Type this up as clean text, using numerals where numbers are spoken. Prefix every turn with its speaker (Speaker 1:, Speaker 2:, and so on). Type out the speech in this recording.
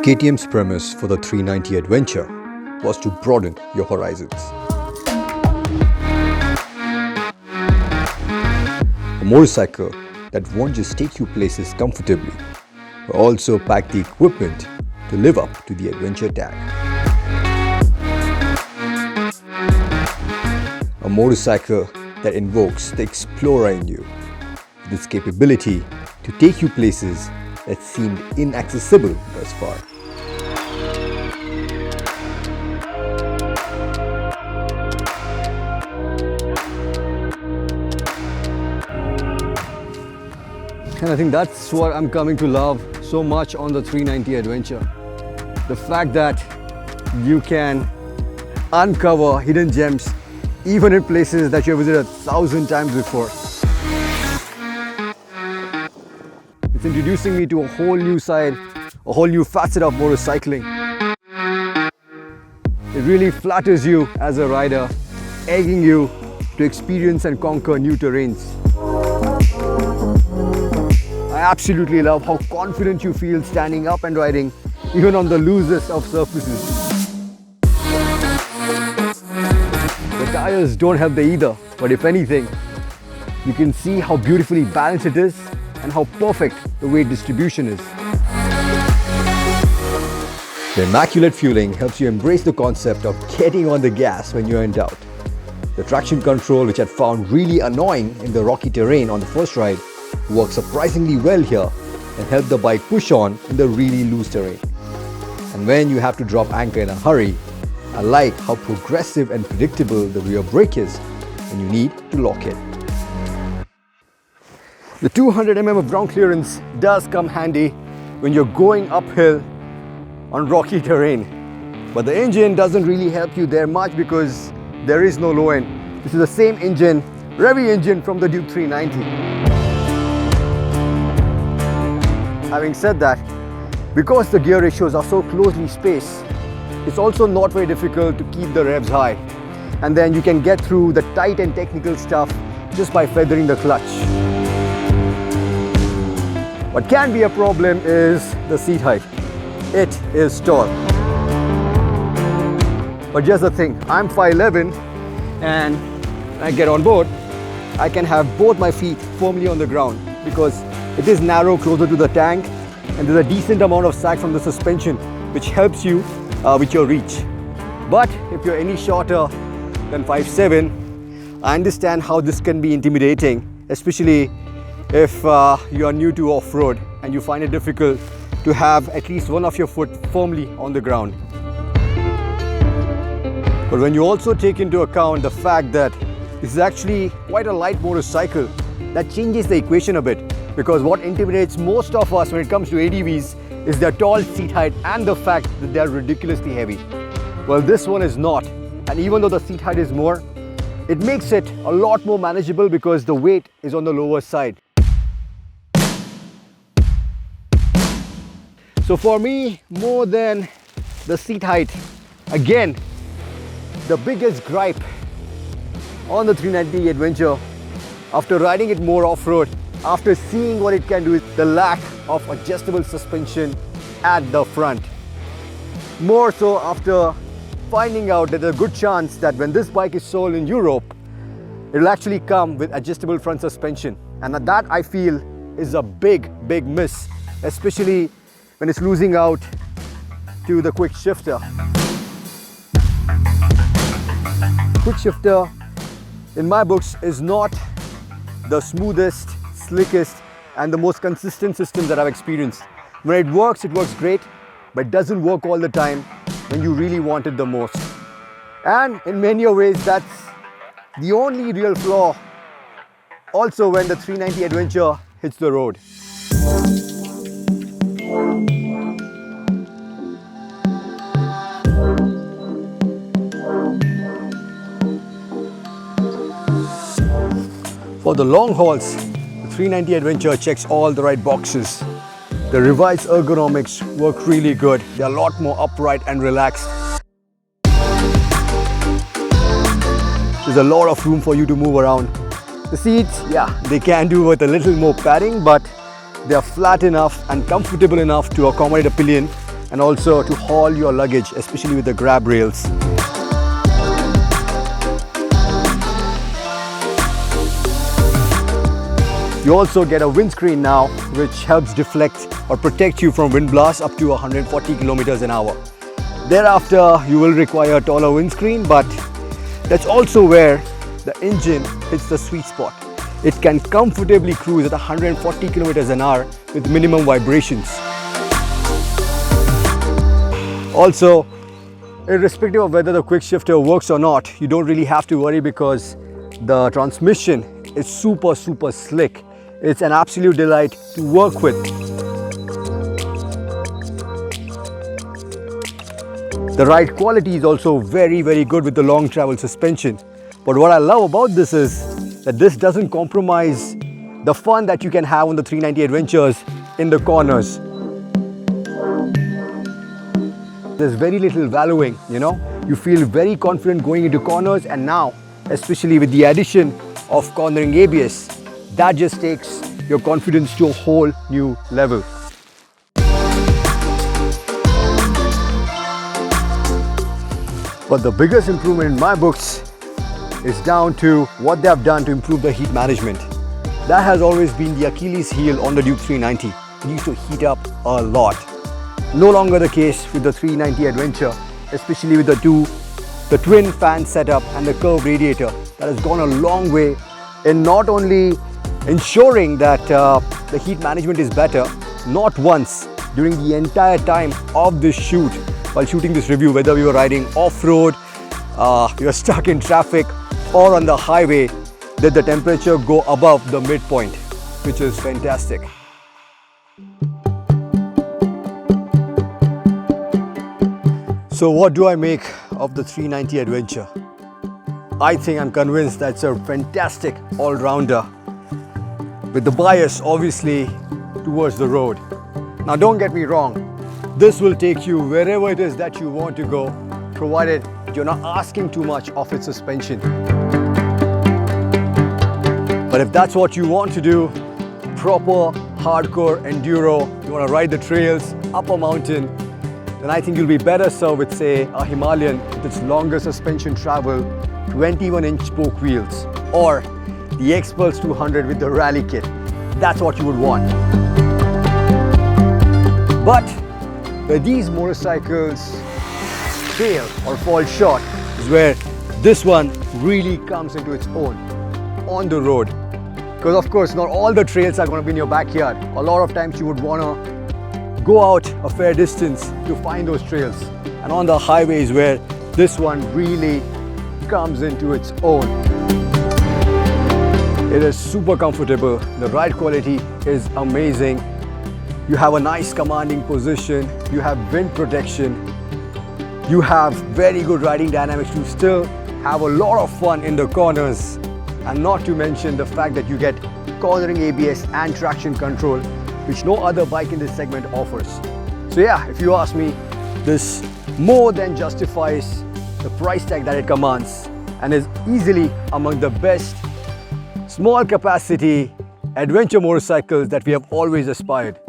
Speaker 1: KTM's premise for the 390 adventure was to broaden your horizons. A motorcycle that won't just take you places comfortably, but also pack the equipment to live up to the adventure tag. A motorcycle that invokes the explorer in you, with its capability to take you places that seemed inaccessible thus far.
Speaker 2: And I think that's what I'm coming to love so much on the 390 adventure. The fact that you can uncover hidden gems even in places that you have visited 1,000 times before. It's introducing me to a whole new side, a whole new facet of motorcycling. It really flatters you as a rider, egging you to experience and conquer new terrains. I absolutely love how confident you feel standing up and riding, even on the loosest of surfaces. The tires don't help there either, but if anything, you can see how beautifully balanced it is and how perfect the weight distribution is.
Speaker 1: The immaculate fueling helps you embrace the concept of getting on the gas when you're in doubt. The traction control, which I found really annoying in the rocky terrain on the first ride, works surprisingly well here and help the bike push on in the really loose terrain. And when you have to drop anchor in a hurry, I like how progressive and predictable the rear brake is when you need to lock it.
Speaker 2: The 200 mm of ground clearance does come handy when you're going uphill on rocky terrain. But the engine doesn't really help you there much because there is no low end. This is the same engine, Revy engine from the Duke 390. Having said that, because the gear ratios are so closely spaced, it's also not very difficult to keep the revs high. And then you can get through the tight and technical stuff just by feathering the clutch. What can be a problem is the seat height. It is tall. But here's the thing, I'm 5'11", and when I get on board, I can have both my feet firmly on the ground because it is narrow closer to the tank and there's a decent amount of sag from the suspension which helps you with your reach. But if you're any shorter than 5'7", I understand how this can be intimidating, especially if you are new to off-road and you find it difficult to have at least one of your foot firmly on the ground. But when you also take into account the fact that this is actually quite a light motorcycle, that changes the equation a bit, because what intimidates most of us when it comes to ADVs is their tall seat height and the fact that they are ridiculously heavy. Well, this one is not, and even though the seat height is more, it makes it a lot more manageable because the weight is on the lower side. So for me, more than the seat height, again, the biggest gripe on the 390 Adventure, after riding it more off-road, after seeing what it can do, is the lack of adjustable suspension at the front. More so after finding out that there's a good chance that when this bike is sold in Europe, it will actually come with adjustable front suspension. And that I feel is a big miss, especially when it's losing out to the quick shifter. Quick shifter, in my books, is not the smoothest, slickest, and the most consistent system that I've experienced. When it works great, but it doesn't work all the time when you really want it the most. And in many ways, that's the only real flaw also when the 390 Adventure hits the road. For the long hauls, the 390 Adventure checks all the right boxes. The revised ergonomics work really good. They're a lot more upright and relaxed. There's a lot of room for you to move around. The seats, yeah, they can do with a little more padding, but they are flat enough and comfortable enough to accommodate a pillion and also to haul your luggage, especially with the grab rails. You also get a windscreen now, which helps deflect or protect you from wind blasts up to 140 kilometers an hour. Thereafter, you will require a taller windscreen, but that's also where the engine hits the sweet spot. It can comfortably cruise at 140 kilometers an hour with minimum vibrations. Also, irrespective of whether the quick shifter works or not, you don't really have to worry because the transmission is super slick. It's an absolute delight to work with. The ride quality is also very good with the long travel suspension. But what I love about this is that this doesn't compromise the fun that you can have on the 390 Adventures in the corners. There's very little wallowing, you know. You feel very confident going into corners, and now, especially with the addition of cornering ABS, that just takes your confidence to a whole new level. But the biggest improvement in my books is down to what they have done to improve the heat management. That has always been the Achilles heel on the Duke 390. It used to heat up a lot. No longer the case with the 390 Adventure, especially with the twin fan setup and the curved radiator. That has gone a long way in not only ensuring that the heat management is better, not once during the entire time of this shoot, while shooting this review, whether we were riding off-road, we were stuck in traffic, or on the highway, did the temperature go above the midpoint, which is fantastic. So what do I make of the 390 Adventure? I think I'm convinced that it's a fantastic all-rounder with the bias obviously towards the road. Now don't get me wrong, this will take you wherever it is that you want to go, provided you're not asking too much of its suspension. But if that's what you want to do, proper hardcore enduro, you want to ride the trails up a mountain, then I think you'll be better served with, say, a Himalayan with its longer suspension travel, 21-inch spoke wheels, or the X-Pulse 200 with the rally kit. That's what you would want. But where these motorcycles fail or fall short is where this one really comes into its own on the road. Because of course, not all the trails are going to be in your backyard. A lot of times you would want to go out a fair distance to find those trails. And on the highways where this one really comes into its own. It is super comfortable. The ride quality is amazing. You have a nice commanding position. You have wind protection. You have very good riding dynamics to still have a lot of fun in the corners. And not to mention the fact that you get cornering ABS and traction control, which no other bike in this segment offers. So yeah, if you ask me, this more than justifies the price tag that it commands and is easily among the best small capacity adventure motorcycles that we have always aspired.